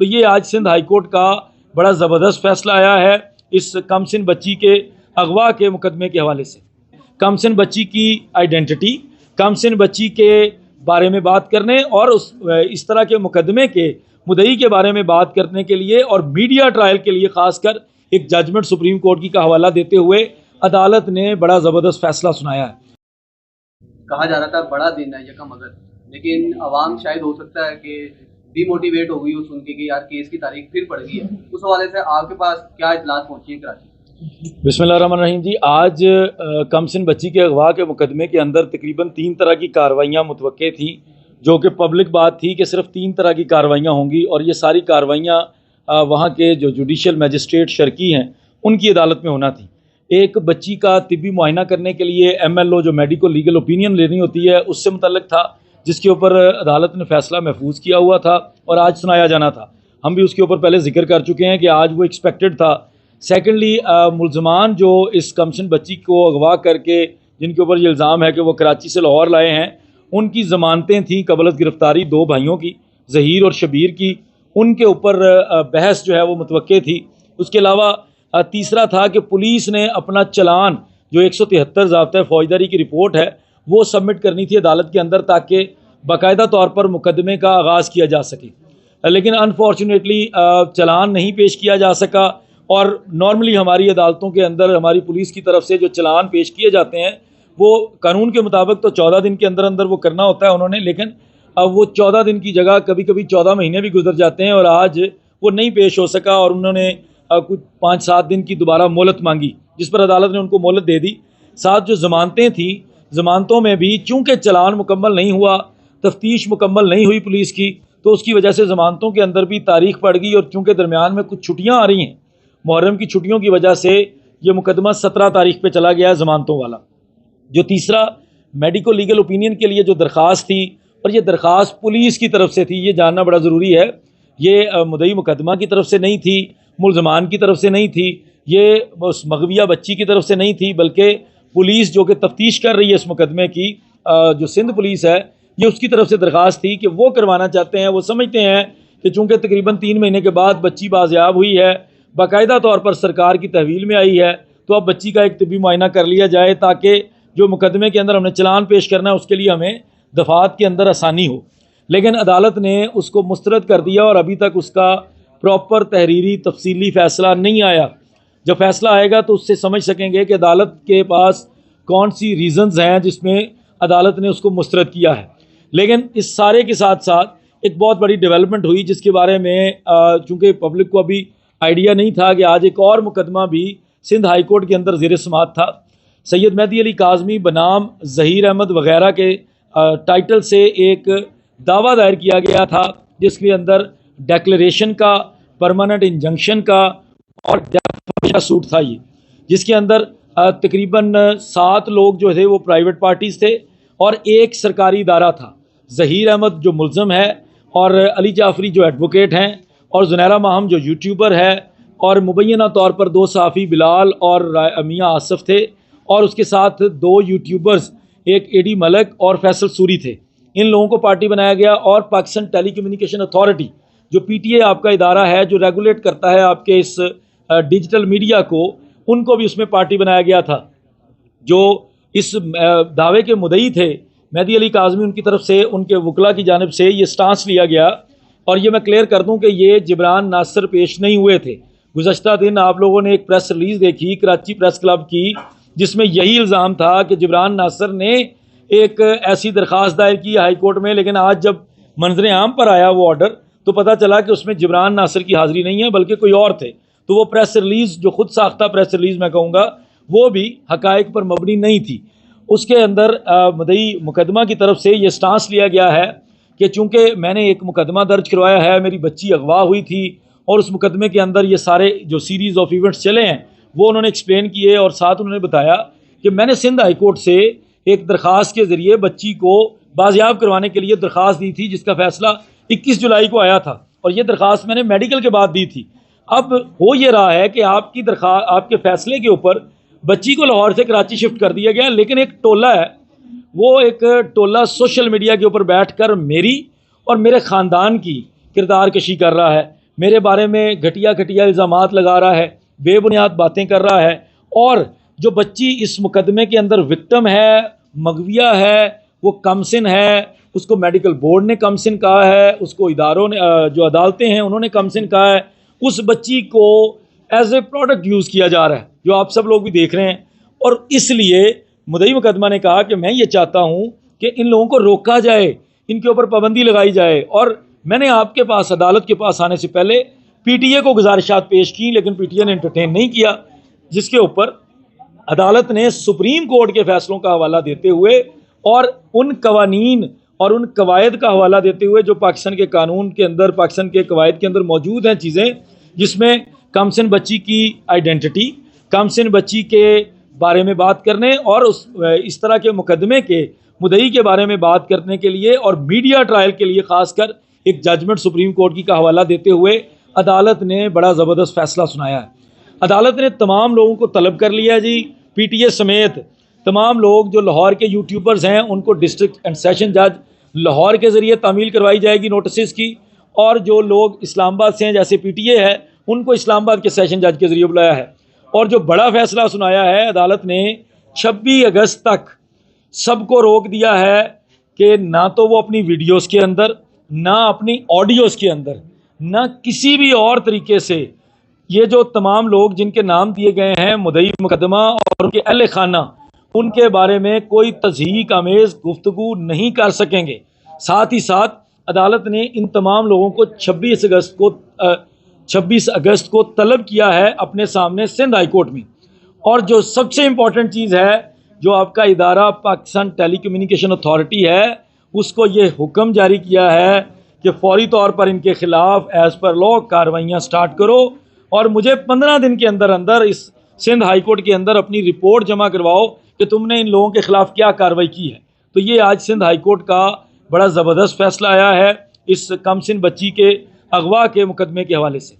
تو یہ آج سندھ ہائی کورٹ کا بڑا زبردست فیصلہ آیا ہے اس کم سن بچی کے اغوا کے مقدمے کے حوالے سے۔ کم سن بچی کی آئیڈینٹی، کم سن بچی کے بارے میں بات کرنے اور اس طرح کے مقدمے کے مدعی کے بارے میں بات کرنے کے لیے اور میڈیا ٹرائل کے لیے خاص کر ایک ججمنٹ سپریم کورٹ کی کا حوالہ دیتے ہوئے عدالت نے بڑا زبردست فیصلہ سنایا ہے۔ کہا جا رہا تھا بڑا دن ہے یکم اگست، لیکن عوام شاید ہو سکتا ہے کہ ڈی موٹیویٹ ہو گئی ہو سن کے کہ یار کیس کی تاریخ پھر پڑ گئی ہے، اس حوالے سے آپ کے پاس کیا اطلاعات پہنچی ہیں کراچی؟ بسم اللہ الرحمن الرحیم جی، آج کم سن بچی کے اغوا کے مقدمے کے اندر تقریباً 3 طرح کی کارروائیاں متوقع تھیں، جو کہ پبلک بات تھی کہ صرف 3 طرح کی کارروائیاں ہوں گی، اور یہ ساری کارروائیاں وہاں کے جو جوڈیشل میجسٹریٹ شرکی ہیں ان کی عدالت میں ہونا تھی۔ ایک بچی کا طبی معائنہ کرنے کے لیے MLO جو میڈیکل لیگل اوپینین لینی ہوتی ہے اس سے متعلق تھا، جس کے اوپر عدالت نے فیصلہ محفوظ کیا ہوا تھا اور آج سنایا جانا تھا۔ ہم بھی اس کے اوپر پہلے ذکر کر چکے ہیں کہ آج وہ ایکسپیکٹڈ تھا۔ سیکنڈلی، ملزمان جو اس کمسن بچی کو اغوا کر کے جن کے اوپر یہ الزام ہے کہ وہ کراچی سے لاہور لائے ہیں، ان کی ضمانتیں تھیں قبل از گرفتاری 2 بھائیوں کی، ظہیر اور شبیر کی، ان کے اوپر بحث جو ہے وہ متوقع تھی۔ اس کے علاوہ تیسرا تھا کہ پولیس نے اپنا چلان جو 173 ضابطۂ فوجداری کی رپورٹ ہے وہ سبمٹ کرنی تھی عدالت کے اندر تاکہ باقاعدہ طور پر مقدمے کا آغاز کیا جا سکے، لیکن انفارچونیٹلی چلان نہیں پیش کیا جا سکا۔ اور نارملی ہماری عدالتوں کے اندر ہماری پولیس کی طرف سے جو چلان پیش کیے جاتے ہیں وہ قانون کے مطابق تو 14 دن کے اندر اندر وہ کرنا ہوتا ہے انہوں نے، لیکن وہ 14 دن کی جگہ کبھی کبھی 14 مہینے بھی گزر جاتے ہیں، اور آج وہ نہیں پیش ہو سکا اور انہوں نے کچھ 5-7 دن کی دوبارہ مہلت مانگی، جس پر عدالت نے ان کو مہلت دے دی۔ ساتھ جو ضمانتیں تھیں، ضمانتوں میں بھی چونکہ چلان مکمل نہیں ہوا، تفتیش مکمل نہیں ہوئی پولیس کی، تو اس کی وجہ سے ضمانتوں کے اندر بھی تاریخ پڑ گئی، اور چونکہ درمیان میں کچھ چھٹیاں آ رہی ہیں، محرم کی چھٹیوں کی وجہ سے یہ مقدمہ 17 تاریخ پہ چلا گیا ہے ضمانتوں والا۔ جو تیسرا میڈیکل لیگل اوپینین کے لیے جو درخواست تھی، اور یہ درخواست پولیس کی طرف سے تھی، یہ جاننا بڑا ضروری ہے، یہ مدعی مقدمہ کی طرف سے نہیں تھی، ملزمان کی طرف سے نہیں تھی، یہ اس مغویہ بچی کی طرف سے نہیں تھی، بلکہ پولیس جو کہ تفتیش کر رہی ہے اس مقدمے کی، جو سندھ پولیس ہے، یہ اس کی طرف سے درخواست تھی کہ وہ کروانا چاہتے ہیں۔ وہ سمجھتے ہیں کہ چونکہ تقریباً 3 مہینے کے بعد بچی بازیاب ہوئی ہے، باقاعدہ طور پر سرکار کی تحویل میں آئی ہے، تو اب بچی کا ایک طبی معائنہ کر لیا جائے تاکہ جو مقدمے کے اندر ہم نے چلان پیش کرنا ہے اس کے لیے ہمیں دفعات کے اندر آسانی ہو۔ لیکن عدالت نے اس کو مسترد کر دیا اور ابھی تک اس کا پراپر تحریری تفصیلی فیصلہ نہیں آیا۔ جب فیصلہ آئے گا تو اس سے سمجھ سکیں گے کہ عدالت کے پاس کون سی ریزنز ہیں جس میں عدالت نے اس کو مسترد کیا ہے۔ لیکن اس سارے کے ساتھ ساتھ ایک بہت بڑی ڈیولپمنٹ ہوئی جس کے بارے میں چونکہ پبلک کو ابھی آئیڈیا نہیں تھا کہ آج ایک اور مقدمہ بھی سندھ ہائی کورٹ کے اندر زیر سماعت تھا۔ سید مہدی علی کاظمی بنام ظہیر احمد وغیرہ کے ٹائٹل سے ایک دعویٰ دائر کیا گیا تھا جس کے اندر ڈیکلریشن کا، پرماننٹ انجنکشن کا اور ڈیفامیشن سوٹ تھا، یہ جس کے اندر تقریباً 7 لوگ جو تھے وہ پرائیویٹ پارٹیز تھے اور ایک سرکاری ادارہ تھا۔ ظہیر احمد جو ملزم ہے، اور علی جعفری جو ایڈوکیٹ ہیں، اور زنیرہ ماہم جو یوٹیوبر ہے، اور مبینہ طور پر 2 صحافی بلال اور میاں آصف تھے، اور اس کے ساتھ 2 یوٹیوبرز، ایک AD ملک اور فیصل سوری تھے۔ ان لوگوں کو پارٹی بنایا گیا، اور پاکستان ٹیلی کمیونیکیشن اتھارٹی جو PTA آپ کا ادارہ ہے جو ریگولیٹ کرتا ہے آپ کے اس ڈیجیٹل میڈیا کو، ان کو بھی اس میں پارٹی بنایا گیا تھا۔ جو اس دعوے کے مدعی تھے مہدی علی کاظمی، ان کی طرف سے ان کے وکلا کی جانب سے یہ سٹانس لیا گیا، اور یہ میں کلیئر کر دوں کہ یہ جبران ناصر پیش نہیں ہوئے تھے۔ گزشتہ دن آپ لوگوں نے ایک پریس ریلیز دیکھی کراچی پریس کلب کی، جس میں یہی الزام تھا کہ جبران ناصر نے ایک ایسی درخواست دائر کی ہائی کورٹ میں، لیکن آج جب منظر عام پر آیا وہ آرڈر تو پتہ چلا کہ اس میں جبران ناصر کی حاضری نہیں ہے بلکہ کوئی اور تھے۔ تو وہ پریس ریلیز جو خود ساختہ پریس ریلیز میں کہوں گا، وہ بھی حقائق پر مبنی نہیں تھی۔ اس کے اندر مدعی مقدمہ کی طرف سے یہ سٹانس لیا گیا ہے کہ چونکہ میں نے ایک مقدمہ درج کروایا ہے، میری بچی اغوا ہوئی تھی، اور اس مقدمے کے اندر یہ سارے جو سیریز آف ایونٹس چلے ہیں وہ انہوں نے ایکسپلین کیے، اور ساتھ انہوں نے بتایا کہ میں نے سندھ ہائی کورٹ سے ایک درخواست کے ذریعے بچی کو بازیاب کروانے کے لیے درخواست دی تھی، جس کا فیصلہ 21 جولائی کو آیا تھا، اور یہ درخواست میں نے میڈیکل کے بعد دی تھی۔ اب ہو یہ رہا ہے کہ آپ کی درخواست، آپ کے فیصلے کے اوپر بچی کو لاہور سے کراچی شفٹ کر دیا گیا، لیکن ایک ٹولہ ہے، وہ ایک ٹولہ سوشل میڈیا کے اوپر بیٹھ کر میری اور میرے خاندان کی کردار کشی کر رہا ہے، میرے بارے میں گھٹیا گھٹیا الزامات لگا رہا ہے، بے بنیاد باتیں کر رہا ہے، اور جو بچی اس مقدمے کے اندر وکٹم ہے، مغویہ ہے، وہ کمسن ہے، اس کو میڈیکل بورڈ نے کمسن کہا ہے، اس کو اداروں نے جو عدالتیں ہیں انہوں نے کمسن کہا ہے، اس بچی کو ایز اے پروڈکٹ یوز کیا جا رہا ہے، جو آپ سب لوگ بھی دیکھ رہے ہیں۔ اور اس لیے مدعی مقدمہ نے کہا کہ میں یہ چاہتا ہوں کہ ان لوگوں کو روکا جائے، ان کے اوپر پابندی لگائی جائے، اور میں نے آپ کے پاس عدالت کے پاس آنے سے پہلے پی ٹی اے کو گزارشات پیش کی، لیکن پی ٹی اے نے انٹرٹین نہیں کیا، جس کے اوپر عدالت نے سپریم کورٹ کے فیصلوں کا حوالہ دیتے ہوئے اور ان قوانین اور ان قواعد کا حوالہ دیتے ہوئے جو پاکستان کے قانون کے اندر، پاکستان کے قواعد کے اندر موجود ہیں چیزیں، جس میں کمسن بچی کی آئیڈینٹی، کمسن بچی کے بارے میں بات کرنے اور اس طرح کے مقدمے کے مدعی کے بارے میں بات کرنے کے لیے اور میڈیا ٹرائل کے لیے خاص کر ایک ججمنٹ سپریم کورٹ کی کا حوالہ دیتے ہوئے عدالت نے بڑا زبردست فیصلہ سنایا ہے۔ عدالت نے تمام لوگوں کو طلب کر لیا جی، پی ٹی اے سمیت تمام لوگ جو لاہور کے یوٹیوبرز ہیں ان کو ڈسٹرکٹ اینڈ سیشن جج لاہور کے ذریعے تعمیل کروائی جائے گی نوٹسز کی، اور جو لوگ اسلام آباد سے ہیں جیسے پی ٹی اے ہے ان کو اسلام آباد کے سیشن جج کے ذریعے بلایا ہے۔ اور جو بڑا فیصلہ سنایا ہے عدالت نے، 26 اگست تک سب کو روک دیا ہے کہ نہ تو وہ اپنی ویڈیوز کے اندر، نہ اپنی آڈیوز کے اندر، نہ کسی بھی اور طریقے سے یہ جو تمام لوگ جن کے نام دیے گئے ہیں مدعی مقدمہ اور ان کے اہل خانہ، ان کے بارے میں کوئی تضحیک آمیز گفتگو نہیں کر سکیں گے۔ ساتھ ہی ساتھ عدالت نے ان تمام لوگوں کو 26 اگست کو طلب کیا ہے اپنے سامنے سندھ ہائی کورٹ میں۔ اور جو سب سے امپورٹنٹ چیز ہے، جو آپ کا ادارہ پاکستان ٹیلی کمیونیکیشن اتھارٹی ہے، اس کو یہ حکم جاری کیا ہے کہ فوری طور پر ان کے خلاف ایز پر لا کارروائیاں سٹارٹ کرو، اور مجھے 15 دن کے اندر اندر اس سندھ ہائی کورٹ کے اندر اپنی رپورٹ جمع کرواؤ کہ تم نے ان لوگوں کے خلاف کیا کارروائی کی ہے۔ تو یہ آج سندھ ہائی کورٹ کا بڑا زبردست فیصلہ آیا ہے اس کمسن بچی کے اغوا کے مقدمے کے حوالے سے۔